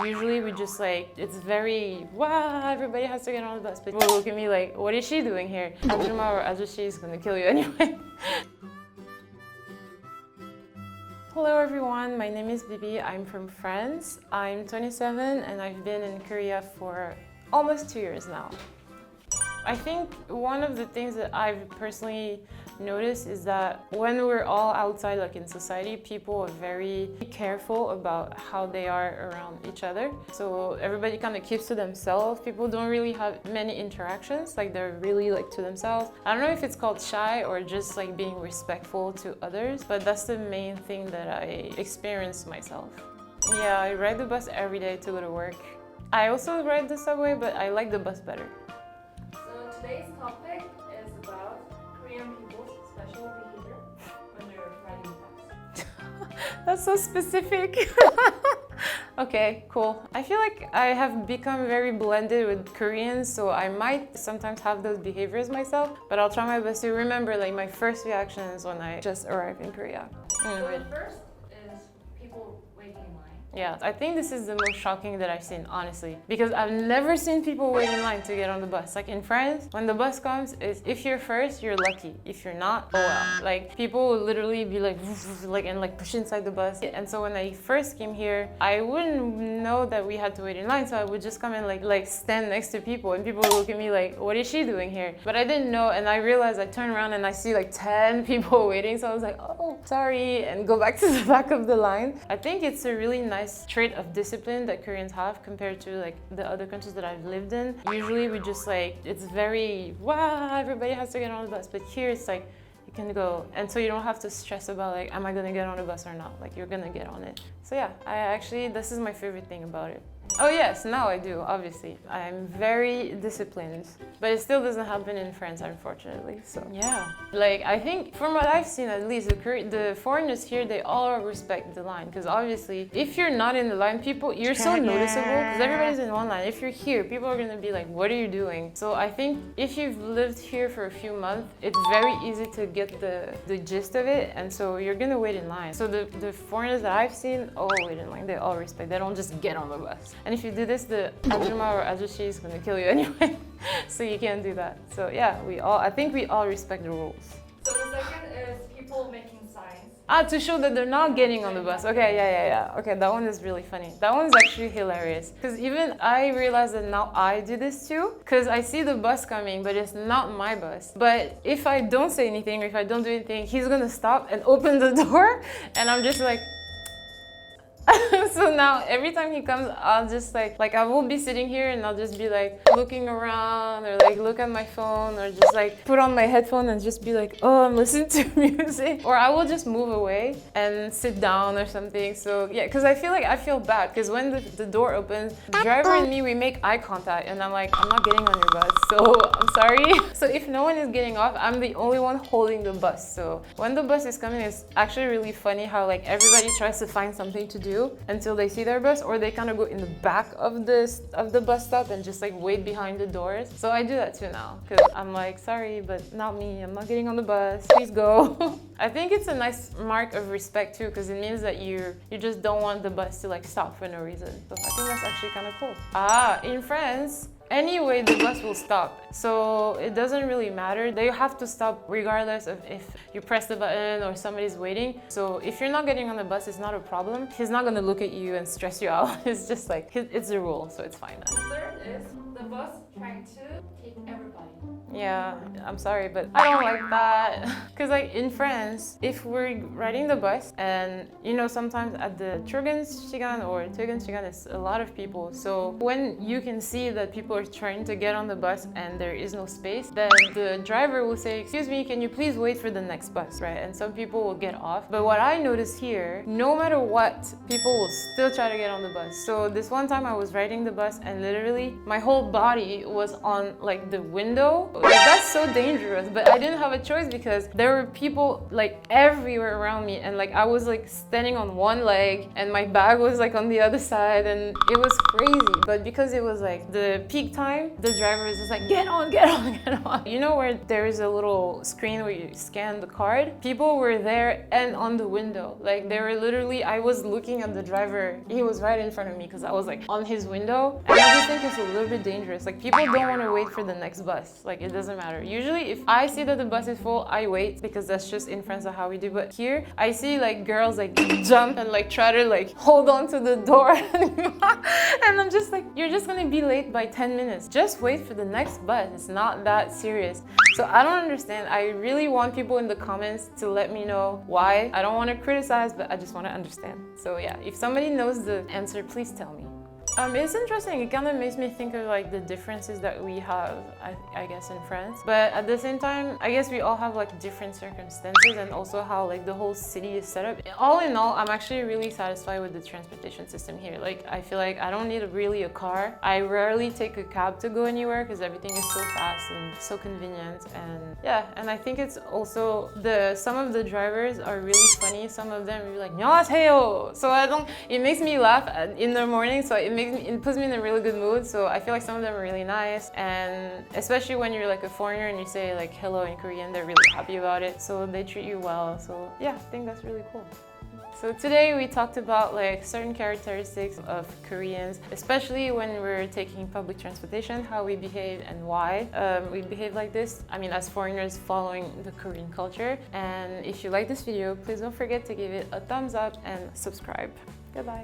Usually we just like, it's very, wow, everybody has to get on the bus. But people look at me like, what is she doing here? 아줌마 or 아저씨 is gonna kill you anyway. Hello everyone, my name is Bibi. I'm from France. I'm 27 and I've been in Korea for almost 2 years now. I think one of the things that I've personally noticed is that when we're all outside, like in society, people are very careful about how they are around each other. So everybody kind of keeps to themselves. People don't really have many interactions, like they're really like to themselves. I don't know if it's called shy or just like being respectful to others, but that's the main thing that I experienced myself. Yeah, I ride the bus every day to go to work. I also ride the subway, but I like the bus better. Today's topic is about Korean people's special behavior when they're riding the bus. That's so specific. Okay, cool. I feel like I have become very blended with Koreans, so I might sometimes have those behaviors myself, but I'll try my best to remember like my first reactions when I just arrived in Korea. So the first is people waiting in line. Yeah, I think this is the most shocking that I've seen, honestly, because I've never seen people wait in line to get on the bus. Like in France, when the bus comes, if you're first, you're lucky. If you're not, oh well. Like people will literally be like, and like push inside the bus. And so when I first came here, I wouldn't know that we had to wait in line, so I would just come and like stand next to people, and people would look at me like, what is she doing here? But I didn't know, and I realized I turned around and I see like 10 people waiting, so I was like, oh, sorry, and go back to the back of the line. I think it's a really nice trait of discipline that Koreans have compared to like the other countries that I've lived in. Usually we just like, it's very, wow, everybody has to get on the bus, but here it's like, you can go, and so you don't have to stress about like, am I gonna get on the bus or not? Like you're gonna get on it. So yeah, this is my favorite thing about it. Oh yes, now I do, obviously. I'm very disciplined, but it still doesn't happen in France, unfortunately, so yeah. Like, I think, from what I've seen at least, the foreigners here, they all respect the line, because obviously, if you're not in the line, you're so noticeable, because everybody's in one line. If you're here, people are gonna be like, what are you doing? So I think if you've lived here for a few months, it's very easy to get the gist of it, and so you're gonna wait in line. So the foreigners that I've seen all wait in line, they all respect, they don't just get on the bus. And if you do this, the 아줌마 or 아저씨 is gonna kill you anyway. So you can't do that. So yeah, I think we all respect the rules. So the second is people making signs. To show that they're not getting on the bus. Okay, yeah. Okay, that one is really funny. That one's actually hilarious. Because even I realize that now I do this too. Because I see the bus coming, but it's not my bus. But if I don't say anything or if I don't do anything, he's gonna stop and open the door. And I'm just like, so now every time he comes, I'll just like I will be sitting here and I'll just be like looking around or like look at my phone or just like put on my headphone and just be like, oh, I'm listening to music. Or I will just move away and sit down or something. So yeah, because I feel bad because when the door opens, the driver and me, we make eye contact and I'm like, I'm not getting on your bus, so I'm sorry. So if no one is getting off, I'm the only one holding the bus. So when the bus is coming, it's actually really funny how like everybody tries to find something to do until they see their bus, or they kind of go in the back of the bus stop and just like wait behind the doors. So I do that too now because I'm like, sorry, but not me, I'm not getting on the bus, please go. I think it's a nice mark of respect too, because it means that you just don't want the bus to like stop for no reason. So I think that's actually kind of cool. In France, anyway, the bus will stop. So it doesn't really matter. They have to stop regardless of if you press the button or somebody's waiting. So if you're not getting on the bus, it's not a problem. He's not gonna look at you and stress you out. It's just like, it's a rule, so it's fine. The third is the bus trying to take everybody. Yeah, I'm sorry, but I don't like that. Because like in France, if we're riding the bus and you know, sometimes at the 출근시간 or 퇴근시간, it's a lot of people. So when you can see that people are trying to get on the bus and there is no space, then the driver will say, excuse me, can you please wait for the next bus, right? And some people will get off. But what I noticed here, no matter what, people will still try to get on the bus. So this one time I was riding the bus and literally my whole body was on like the window, Like, that's so dangerous. But I didn't have a choice because there were people like everywhere around me, and like I was like standing on one leg and my bag was like on the other side, and it was crazy. But because it was like the peak time, the driver was just like, get on, get on, get on. You know where there is a little screen where you scan the card? People were there and on the window. Like they were literally, I was looking at the driver. He was right in front of me because I was like on his window. And I just think it's a little bit dangerous. Like people don't want to wait for the next bus. Like it doesn't matter. Usually if I see that the bus is full, I wait because that's just in France how we do. But here I see like girls like jump and like try to like hold on to the door. And I'm just like, you're just gonna be late by 10 minutes. Just wait for the next bus. It's not that serious. So I don't understand. I really want people in the comments to let me know why. I don't want to criticize, but I just want to understand. So yeah, if somebody knows the answer, please tell me. It's interesting. It kind of makes me think of like the differences that we have, I guess, in France. But at the same time, I guess we all have like different circumstances, and also how like the whole city is set up. All in all, I'm actually really satisfied with the transportation system here. Like I feel like I don't need really a car. I rarely take a cab to go anywhere because everything is so fast and so convenient. And yeah, and I think it's also some of the drivers are really funny. Some of them are like "안녕하세요." So it makes me laugh in the morning. So it puts me in a really good mood. So I feel like some of them are really nice, and especially when you're like a foreigner and you say like hello in Korean, they're really happy about it. So they treat you well. So yeah, I think that's really cool. So today we talked about like certain characteristics of Koreans, especially when we're taking public transportation, how we behave and why we behave like this. I mean, as foreigners following the Korean culture. And if you like this video, please don't forget to give it a thumbs up and subscribe. Goodbye.